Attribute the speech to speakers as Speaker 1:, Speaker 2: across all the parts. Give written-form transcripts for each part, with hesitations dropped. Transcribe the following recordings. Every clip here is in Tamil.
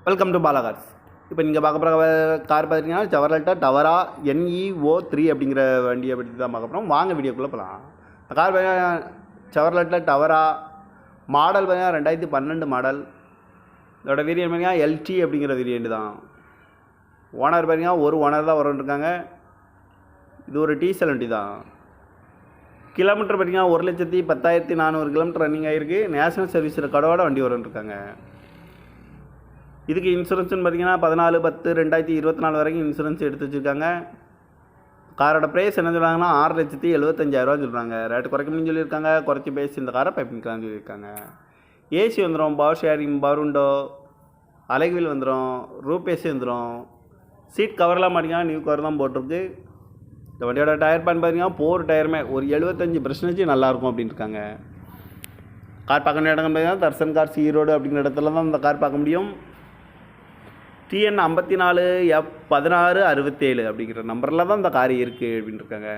Speaker 1: Welcome to Bala cars. இப்போ நீங்கள் பார்க்க போகிற கார் பார்த்தீங்கன்னா செவர்லெட் டவரா NEO3 அப்படிங்கிற வண்டியை பற்றி தான் பார்க்க போகிறோம். வாங்க வீடியோக்குள்ளே போகலாம். இந்த கார் பார்த்தீங்கன்னா செவர்லெட்டில் டவரா மாடல் பார்த்தீங்கன்னா 2012 மாடல். இதோட வேரியன்ட் பார்த்தீங்கன்னா LT அப்படிங்கிற வேரியன்ட் தான். ஓனர் பார்த்தீங்கன்னா ஒரு ஓனர் தான் வரன்ட்ருக்காங்க. இது ஒரு டீசல் வண்டி தான். கிலோமீட்டர் பார்த்தீங்கன்னா 1,10,400 கிலோமீட்டர் ரன்னிங் ஆகிருக்கு. நேஷனல் சர்வீஸ் ரெக்கார்டோட வண்டி வரன்ட்ருக்காங்க. இதுக்கு இன்சூரன்ஸ்னு பார்த்தீங்கன்னா 14/10/2024 வரைக்கும் இன்சூரன்ஸ் எடுத்து வச்சுருக்காங்க. காரோட ப்ரைஸ் என்ன சொல்கிறாங்கன்னா 6,75,000 சொல்கிறாங்க. ரேட்டு குறைக்கணும்னு சொல்லியிருக்காங்க. குறைச்சி பேசி இந்த காரை பைப்பிங்கலாம்னு சொல்லியிருக்காங்க. ஏசி வந்துடும், பவர் ஷேரிங், பவர் விண்டோ, அலைவில் வந்துடும், ரூப் ஏசி வந்துடும். சீட் கவர்லாம் பார்த்தீங்கன்னா நியூ கவர் தான் போட்டிருக்கு. இந்த வண்டியோட டயர் பேன் பார்த்தீங்கன்னா 4 டயருமே ஒரு 75% நல்லாயிருக்கும் அப்படின்னு இருக்காங்க. கார் பார்க்க இடங்கள் பார்த்தீங்கன்னா தர்சன் கார்ஸ் ஈரோடு அப்படிங்கிற இடத்துல தான் இந்த கார் பார்க்க முடியும். TN 54F1667 அப்படிங்கிற நம்பரில் தான் இந்த கார் இருக்குது அப்படின்னு இருக்காங்க.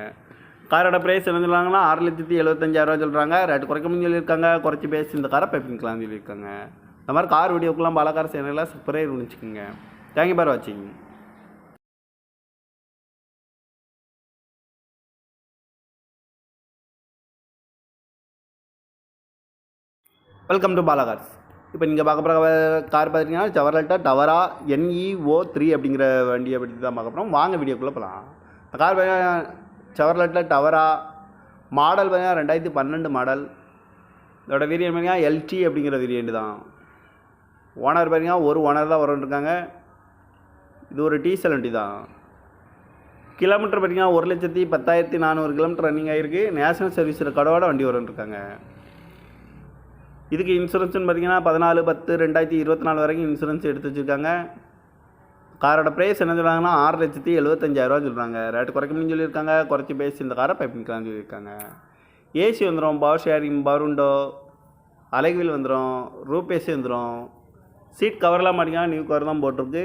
Speaker 1: காரோட ப்ரைஸ் என்ன சொல்கிறாங்கன்னா 6,75,000 சொல்கிறாங்க. ரேட்டு குறைக்கணும்னு சொல்லியிருக்காங்க. குறைச்சி பேசி இந்த காரை பைப்பிங்கலாம்னு சொல்லியிருக்காங்க. இந்த மாதிரி கார் வீடியோக்கெல்லாம் பாலா கார் சேனலில் சப்ஸ்கிரைப் பண்ணிச்சுக்கோங்க. தேங்க்யூ ஃபார் வாட்சிங். Welcome to Bala cars. இப்போ நீங்கள் பார்க்க போகிற கார் பார்த்தீங்கன்னா செவர்லெட் டவரா NEO3 அப்படிங்கிற வண்டியை பற்றி தான் பார்க்க போகிறோம். வாங்க வீடியோக்குள்ளே போகலாம். இந்த கார் பார்த்தீங்கன்னா செவர்லெட்டில் டவரா மாடல் பார்த்தீங்கன்னா 2012 மாடல். இதோட வேரியன்ட் பார்த்தீங்கன்னா LT அப்படிங்கிற வேரியன்ட் தான். ஓனர் பார்த்தீங்கன்னா ஒரு ஓனர் தான் வரன்ட்ருக்காங்க. இது ஒரு டீசல் வண்டி தான். கிலோமீட்டர் பார்த்தீங்கன்னா 1,10,400 கிலோமீட்டர் ரன்னிங் ஆகிருக்கு. நேஷனல் சர்வீஸ் ரெக்கார்டோட வண்டி வரன்ட்ருக்காங்க. இதுக்கு இன்சூரன்ஸ்னு பார்த்தீங்கன்னா 14/10/2024 வரைக்கும் இன்சூரன்ஸ் எடுத்து வச்சுருக்காங்க. காரோட ப்ரைஸ் என்ன சொல்கிறாங்கன்னா 6,75,000 சொல்கிறாங்க. ரேட்டு குறைக்கணும்னு சொல்லியிருக்காங்க. குறைச்சி பேசி இந்த காரை பைப்பிங்கலாம்னு சொல்லியிருக்காங்க. ஏசி வந்துடும், பவர் ஷேரிங், பவர் விண்டோ, அலைவில் வந்துடும், ரூப் ஏசி வந்துடும். சீட் கவர்லாம் பார்த்தீங்கன்னா நியூ கவர் தான் போட்டிருக்கு.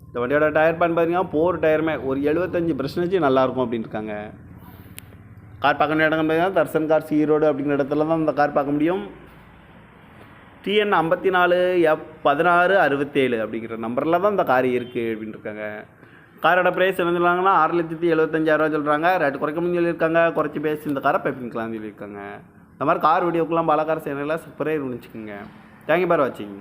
Speaker 1: இந்த வண்டியோட டயர் பேன் பார்த்தீங்கன்னா 4 டயருமே ஒரு 75% நல்லாயிருக்கும் அப்படின்னு இருக்காங்க. கார் பார்க்க இடங்கள் பார்த்தீங்கன்னா தர்சன் கார்ஸ் ஈரோடு அப்படிங்கிற இடத்துல தான் இந்த கார் பார்க்க முடியும். TN 54F1667 அப்படிங்கிற நம்பரில் தான் இந்த கார் இருக்குது அப்படின்னு இருக்காங்க. காரோட ப்ரைஸ் என்ன சொல்கிறாங்கன்னா 6,75,000 சொல்கிறாங்க. ரேட்டு குறைக்கணும்னு சொல்லியிருக்காங்க. குறைச்சி பேசி இந்த காரை பைப்பிங்கலாம்னு சொல்லியிருக்காங்க. இந்த மாதிரி கார் வீடியோக்கெல்லாம் பாலா கார் சேனலில் சப்ஸ்கிரைப் பண்ணிச்சுக்கோங்க. தேங்க்யூ ஃபார் வாட்சிங்.